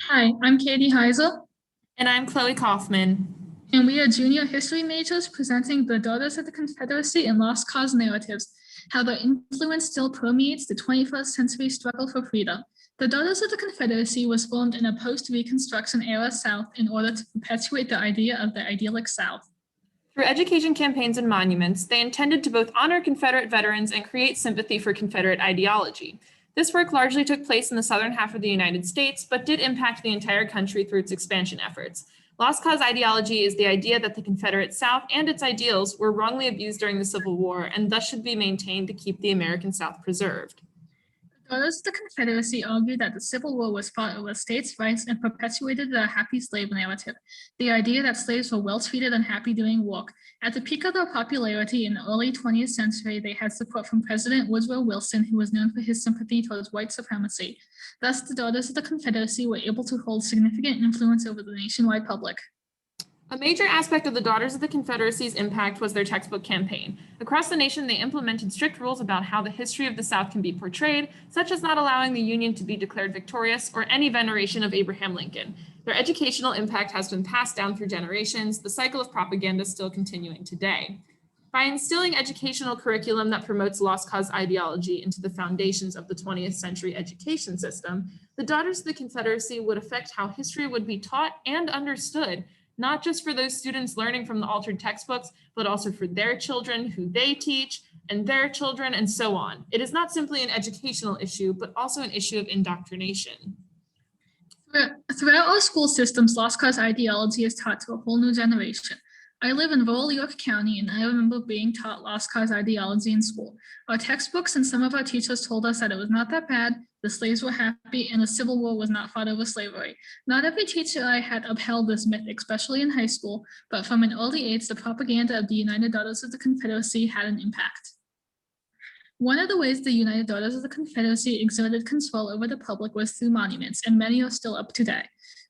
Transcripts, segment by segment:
Hi, I'm Katie Heiser, And I'm Chloe Kauffman. and we are junior history majors presenting The Daughters of the Confederacy and Lost Cause Narratives, how their influence still permeates the 21st century struggle for freedom. The Daughters of the Confederacy was formed in a post-Reconstruction era South in order to perpetuate the idea of the idyllic South. Through education campaigns and monuments, they intended to both honor Confederate veterans and create sympathy for Confederate ideology. This work largely took place in the southern half of the United States, but did impact the entire country through its expansion efforts. Lost cause ideology is the idea that the Confederate South and its ideals were wrongly abused during the Civil War and thus should be maintained to keep the American South preserved. Daughters of the Confederacy argued that the Civil War was fought over states' rights and perpetuated the happy slave narrative, the idea that slaves were well treated and happy doing work. At the peak of their popularity in the early 20th century, they had support from President Woodrow Wilson, who was known for his sympathy towards white supremacy. Thus, the Daughters of the Confederacy were able to hold significant influence over the nationwide public. A major aspect of the Daughters of the Confederacy's impact was their textbook campaign. Across the nation, they implemented strict rules about how the history of the South can be portrayed, such as not allowing the Union to be declared victorious or any veneration of Abraham Lincoln. Their educational impact has been passed down through generations, the cycle of propaganda still continuing today. By instilling educational curriculum that promotes lost cause ideology into the foundations of the 20th century education system, the Daughters of the Confederacy would affect how history would be taught and understood, not just for those students learning from the altered textbooks, but also for their children who they teach and their children and so on. It is not simply an educational issue, but also an issue of indoctrination. Throughout our school systems, lost cause ideology is taught to a whole new generation. I live in rural York County, and I remember being taught lost cause ideology in school. Our textbooks and some of our teachers told us that it was not that bad, the slaves were happy, and the Civil War was not fought over slavery. Not every teacher I had upheld this myth, especially in high school, but from an early age, the propaganda of the United Daughters of the Confederacy had an impact. One of the ways the United Daughters of the Confederacy exerted control over the public was through monuments, and many are still up today.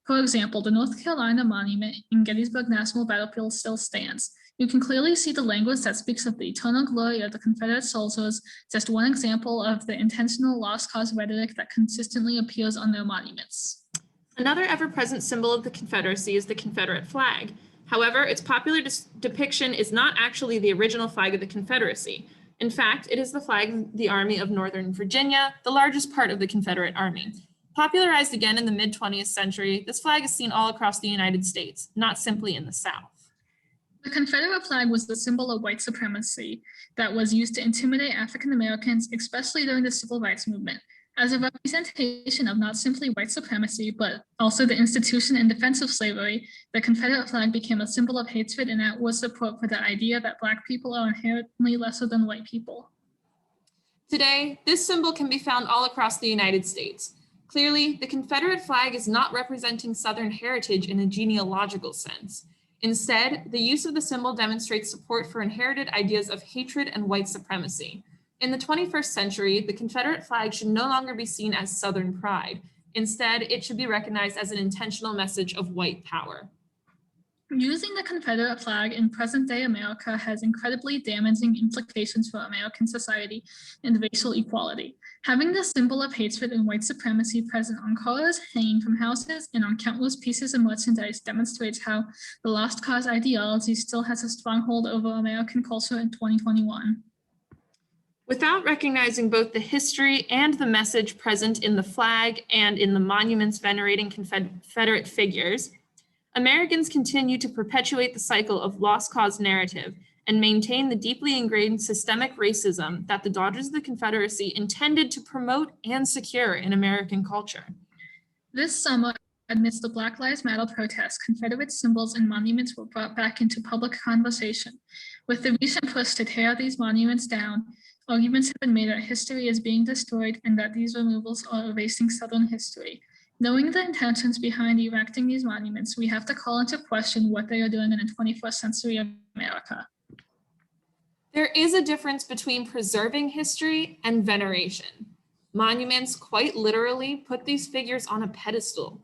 For example, the North Carolina Monument in Gettysburg National Battlefield still stands. You can clearly see the language that speaks of the eternal glory of the Confederate soldiers, just one example of the intentional lost cause rhetoric that consistently appears on their monuments. Another ever-present symbol of the Confederacy is the Confederate flag. However, its popular depiction is not actually the original flag of the Confederacy. In fact, it is the flag of the Army of Northern Virginia, the largest part of the Confederate Army. Popularized again in the mid-20th century, this flag is seen all across the United States, not simply in the South. The Confederate flag was the symbol of white supremacy that was used to intimidate African Americans, especially during the Civil Rights Movement. As a representation of not simply white supremacy, but also the institution and defense of slavery, the Confederate flag became a symbol of hatred and outward support for the idea that Black people are inherently lesser than white people. Today, this symbol can be found all across the United States. Clearly, the Confederate flag is not representing Southern heritage in a genealogical sense. Instead, the use of the symbol demonstrates support for inherited ideas of hatred and white supremacy. In the 21st century, the Confederate flag should no longer be seen as Southern pride. Instead, it should be recognized as an intentional message of white power. Using the Confederate flag in present-day America has incredibly damaging implications for American society and racial equality. Having the symbol of hatred and white supremacy present on collars hanging from houses and on countless pieces of merchandise demonstrates how the lost cause ideology still has a stronghold over American culture in 2021. Without recognizing both the history and the message present in the flag and in the monuments venerating Confederate figures, Americans continue to perpetuate the cycle of lost cause narrative and maintain the deeply ingrained systemic racism that the Daughters of the Confederacy intended to promote and secure in American culture. This summer, amidst the Black Lives Matter protests, Confederate symbols and monuments were brought back into public conversation. With the recent push to tear these monuments down, arguments have been made that history is being destroyed and that these removals are erasing Southern history. Knowing the intentions behind erecting these monuments, we have to call into question what they are doing in the 21st century America. There is a difference between preserving history and veneration. Monuments quite literally put these figures on a pedestal.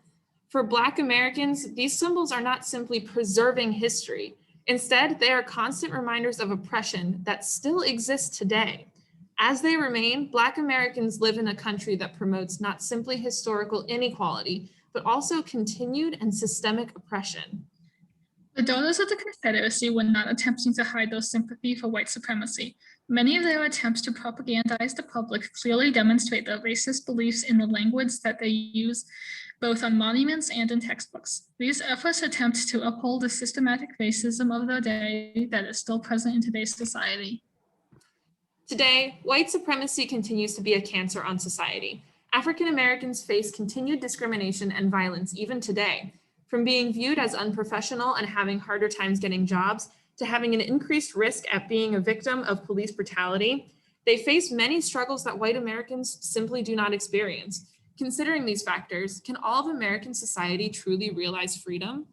For Black Americans, these symbols are not simply preserving history. Instead, they are constant reminders of oppression that still exists today. As they remain, Black Americans live in a country that promotes not simply historical inequality, but also continued and systemic oppression. The Daughters of the Confederacy were not attempting to hide their sympathy for white supremacy. Many of their attempts to propagandize the public clearly demonstrate their racist beliefs in the language that they use both on monuments and in textbooks. These efforts attempt to uphold the systematic racism of their day that is still present in today's society. Today, white supremacy continues to be a cancer on society. African Americans face continued discrimination and violence even today, from being viewed as unprofessional and having harder times getting jobs to having an increased risk at being a victim of police brutality. They face many struggles that white Americans simply do not experience. Considering these factors, can all of American society truly realize freedom?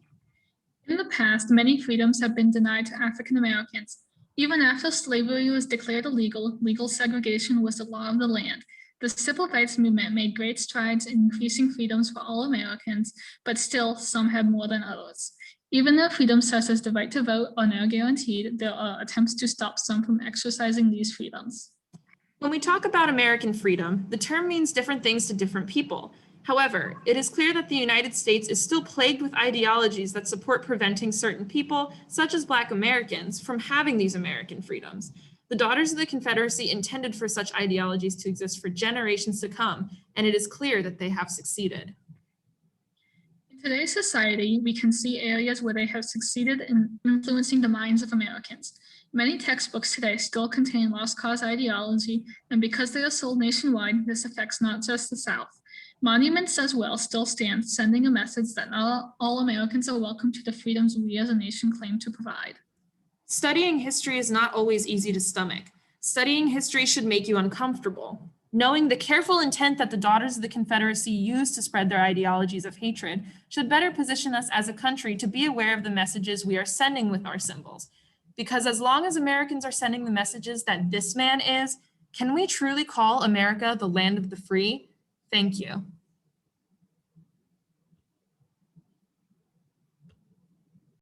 In the past, many freedoms have been denied to African Americans. Even after slavery was declared illegal, legal segregation was the law of the land. The civil rights movement made great strides in increasing freedoms for all Americans, but still, some had more than others. Even though freedoms such as the right to vote are now guaranteed, there are attempts to stop some from exercising these freedoms. When we talk about American freedom, the term means different things to different people. However, it is clear that the United States is still plagued with ideologies that support preventing certain people, such as Black Americans, from having these American freedoms. The Daughters of the Confederacy intended for such ideologies to exist for generations to come, and it is clear that they have succeeded. In today's society, we can see areas where they have succeeded in influencing the minds of Americans. Many textbooks today still contain lost cause ideology, and because they are sold nationwide, this affects not just the South. Monuments as well still stand, sending a message that not all Americans are welcome to the freedoms we as a nation claim to provide. Studying history is not always easy to stomach. Studying history should make you uncomfortable. Knowing the careful intent that the Daughters of the Confederacy used to spread their ideologies of hatred should better position us as a country to be aware of the messages we are sending with our symbols. Because as long as Americans are sending the messages that this man is, can we truly call America the land of the free? Thank you.